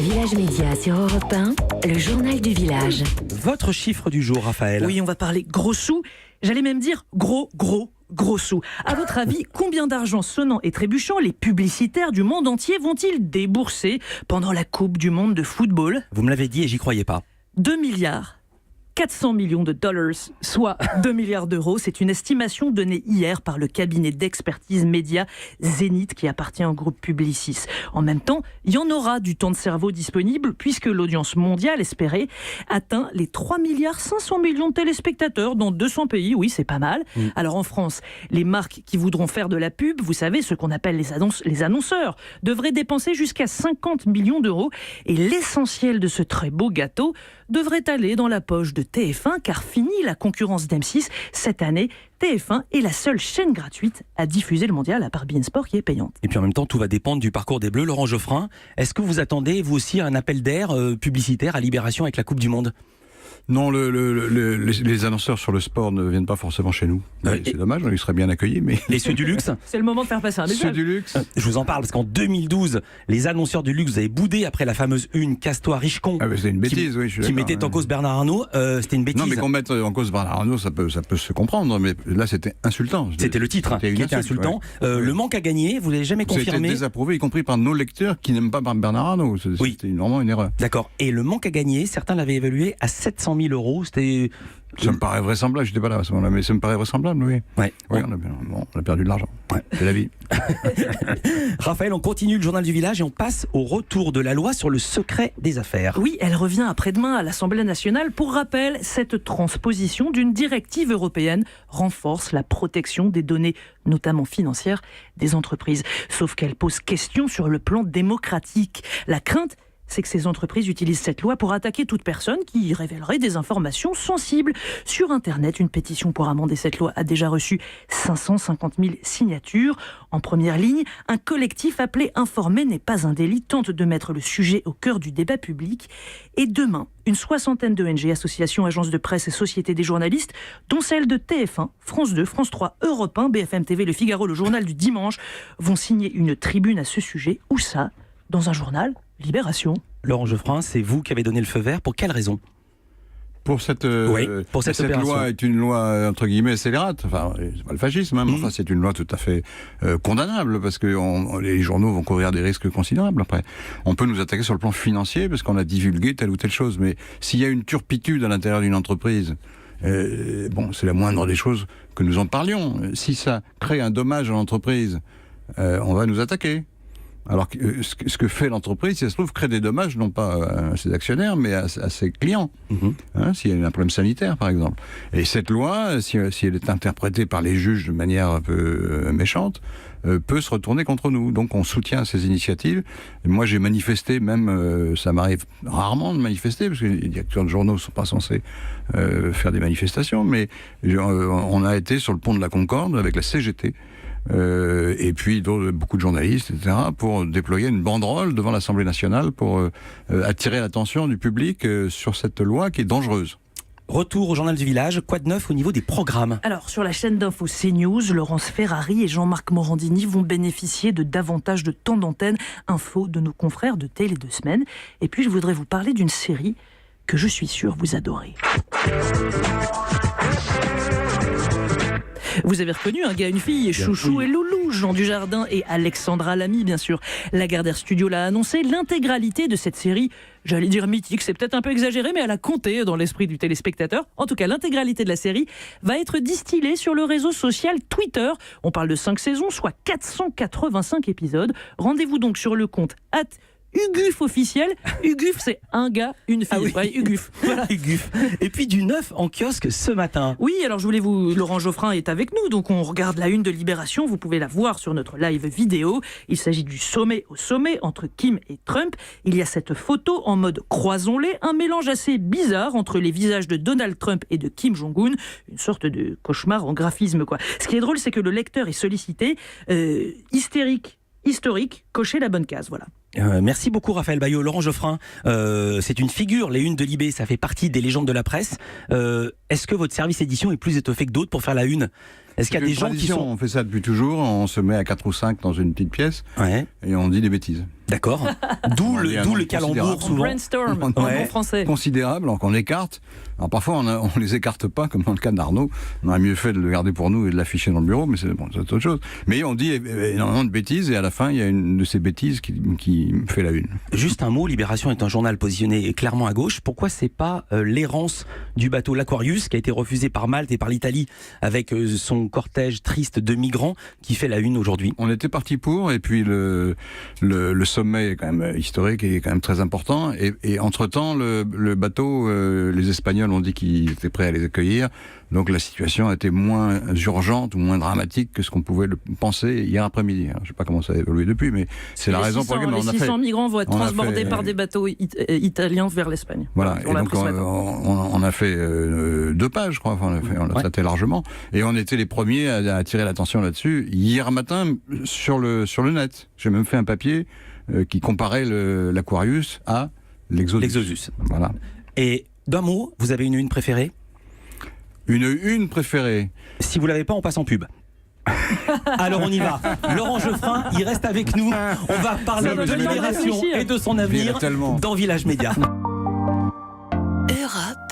Village Média sur Europe 1, le journal du village. Votre chiffre du jour, Raphaël. Oui, on va parler gros sous. J'allais même dire gros sous. À votre avis, combien d'argent sonnant et trébuchant les publicitaires du monde entier vont-ils débourser pendant la Coupe du Monde de football ? Vous me l'avez dit et j'y croyais pas. 2 milliards 400 millions de dollars, soit 2 milliards d'euros. C'est une estimation donnée hier par le cabinet d'expertise média Zénith qui appartient au groupe Publicis. En même temps, il y en aura du temps de cerveau disponible puisque l'audience mondiale espérée atteint les 3 milliards 500 millions de téléspectateurs dans 200 pays. Oui, c'est pas mal. Alors en France, les marques qui voudront faire de la pub, vous savez, ce qu'on appelle les annonceurs, devraient dépenser jusqu'à 50 millions d'euros. Et l'essentiel de ce très beau gâteau devrait aller dans la poche de TF1, car fini la concurrence d'M6. Cette année, TF1 est la seule chaîne gratuite à diffuser le mondial, à part beIN Sport qui est payante. Et puis en même temps, tout va dépendre du parcours des Bleus. Laurent Geoffrin, est-ce que vous attendez, vous aussi, un appel d'air publicitaire à Libération avec la Coupe du Monde ? Non, les annonceurs sur le sport ne viennent pas forcément chez nous. C'est dommage, ils seraient bien accueillis. Mais... Et ceux du luxe ? C'est le moment de faire passer un message. Ceux du luxe. Je vous en parle parce qu'en 2012, les annonceurs du luxe avaient boudé après la fameuse une Casse-toi Richecon. Ah, c'était une bêtise, oui. Qui mettait en cause Bernard Arnault. C'était une bêtise. Non, mais qu'on mette en cause Bernard Arnault, ça peut se comprendre. Mais là, c'était insultant. C'était le titre qui était insultant. Ouais. Le manque à gagner, vous l'avez jamais confirmé. C'était désapprouvé, y compris par nos lecteurs qui n'aiment pas Bernard Arnault. C'était vraiment une erreur. D'accord. Et le manque à gagner, certains l'avaient évalué à 700 000 €. C'était... Ça me paraît vraisemblable, je n'étais pas là à ce moment-là, mais ça me paraît vraisemblable, oui. Ouais. Oui, on a perdu de l'argent. Ouais. C'est la vie. Raphaël, on continue le journal du village et on passe au retour de la loi sur le secret des affaires. Oui, elle revient après-demain à l'Assemblée nationale. Pour rappel, cette transposition d'une directive européenne renforce la protection des données, notamment financières, des entreprises. Sauf qu'elle pose question sur le plan démocratique. La crainte, c'est que ces entreprises utilisent cette loi pour attaquer toute personne qui révélerait des informations sensibles. Sur Internet, une pétition pour amender cette loi a déjà reçu 550 000 signatures. En première ligne, un collectif appelé « Informer n'est pas un délit » tente de mettre le sujet au cœur du débat public. Et demain, une soixantaine d'ONG, associations, agences de presse et sociétés des journalistes, dont celles de TF1, France 2, France 3, Europe 1, BFM TV, Le Figaro, le journal du dimanche, vont signer une tribune à ce sujet. Où ça ? Dans un journal ? Libération. Laurent Geoffrin, c'est vous qui avez donné le feu vert. Pour quelle raison ? Pour cette opération. Loi est une loi entre guillemets scélérate. Enfin, c'est pas le fascisme, hein, mais enfin, c'est une loi tout à fait condamnable parce que les journaux vont courir des risques considérables. Après, on peut nous attaquer sur le plan financier parce qu'on a divulgué telle ou telle chose. Mais s'il y a une turpitude à l'intérieur d'une entreprise, c'est la moindre des choses que nous en parlions. Si ça crée un dommage à l'entreprise, on va nous attaquer. Alors que ce que fait l'entreprise, si ça se trouve, crée des dommages, non pas à ses actionnaires, mais à ses clients. S'il y a un problème sanitaire, par exemple. Et cette loi, si elle est interprétée par les juges de manière un peu méchante, peut se retourner contre nous. Donc on soutient ces initiatives. Et moi j'ai manifesté, même ça m'arrive rarement de manifester, parce que les directeurs de journaux ne sont pas censés faire des manifestations, mais on a été sur le pont de la Concorde avec la CGT, et puis beaucoup de journalistes, etc., pour déployer une banderole devant l'Assemblée nationale pour attirer l'attention du public sur cette loi qui est dangereuse. Retour au journal du village, quoi de neuf au niveau des programmes ? Alors, sur la chaîne d'info CNews, Laurence Ferrari et Jean-Marc Morandini vont bénéficier de davantage de temps d'antenne info de nos confrères de Télé 2 Semaines. Et puis, je voudrais vous parler d'une série que je suis sûr vous adorez. Vous avez reconnu un gars, une fille, Chouchou et Loulou, Jean Dujardin et Alexandra Lamy, bien sûr. Lagardère Studio l'a annoncé, l'intégralité de cette série, j'allais dire mythique, c'est peut-être un peu exagéré, mais elle a compté dans l'esprit du téléspectateur. En tout cas, l'intégralité de la série va être distillée sur le réseau social Twitter. On parle de 5 saisons, soit 485 épisodes. Rendez-vous donc sur le compte Uguf officiel. Uguf, c'est un gars, une fille. Ah oui. Ouais, Uguf. Voilà. Uguf. Et puis du neuf en kiosque ce matin. Oui, alors je voulais Laurent Geoffrin est avec nous, donc on regarde la une de Libération. Vous pouvez la voir sur notre live vidéo. Il s'agit du sommet au sommet entre Kim et Trump. Il y a cette photo en mode croisons-les, un mélange assez bizarre entre les visages de Donald Trump et de Kim Jong-un. Une sorte de cauchemar en graphisme, quoi. Ce qui est drôle, c'est que le lecteur est sollicité. Historique, cocher la bonne case, voilà. Merci beaucoup Raphaël Baillot. Laurent Geoffrin, c'est une figure, les unes de Libé, ça fait partie des légendes de la presse. Est-ce que votre service édition est plus étoffé que d'autres pour faire la une ? Est-ce qu'il y a des gens qui sont... On fait ça depuis toujours, on se met à 4 ou 5 dans une petite pièce et on dit des bêtises. D'accord. D'où le calembour souvent. Brainstorm en bon français. Considérable, alors qu'on écarte. Alors parfois on les écarte pas, comme dans le cas d'Arnaud. On aurait mieux fait de le garder pour nous et de l'afficher dans le bureau, mais c'est autre chose. Mais on dit énormément de bêtises et à la fin il y a une de ces bêtises qui fait la une. Juste un mot, Libération est un journal positionné clairement à gauche. Pourquoi c'est pas l'errance du bateau l'Aquarius qui a été refusé par Malte et par l'Italie avec son cortège triste de migrants qui fait la une aujourd'hui ? On était parti pour, et puis le sommet est quand même historique et est quand même très important. Et entre-temps, le bateau, les Espagnols ont dit qu'ils étaient prêts à les accueillir. Donc la situation a été moins urgente ou moins dramatique que ce qu'on pouvait le penser hier après-midi. Alors, je ne sais pas comment ça a évolué depuis, mais c'est la raison pour laquelle on a fait... Les 600 migrants vont être transbordés par des bateaux italiens vers l'Espagne. Voilà, et donc on a fait 2 pages, je crois, enfin, on l'a traité largement, et on était les premiers à attirer l'attention là-dessus hier matin sur le net. J'ai même fait un papier qui comparait l'Aquarius à l'Exodus. Voilà. Et d'un mot, vous avez une préférée ? Une préférée. Si vous l'avez pas, on passe en pub. Alors on y va. Laurent Geoffrin, il reste avec nous. On va parler de Libération et de son avenir dans Village Média. Europe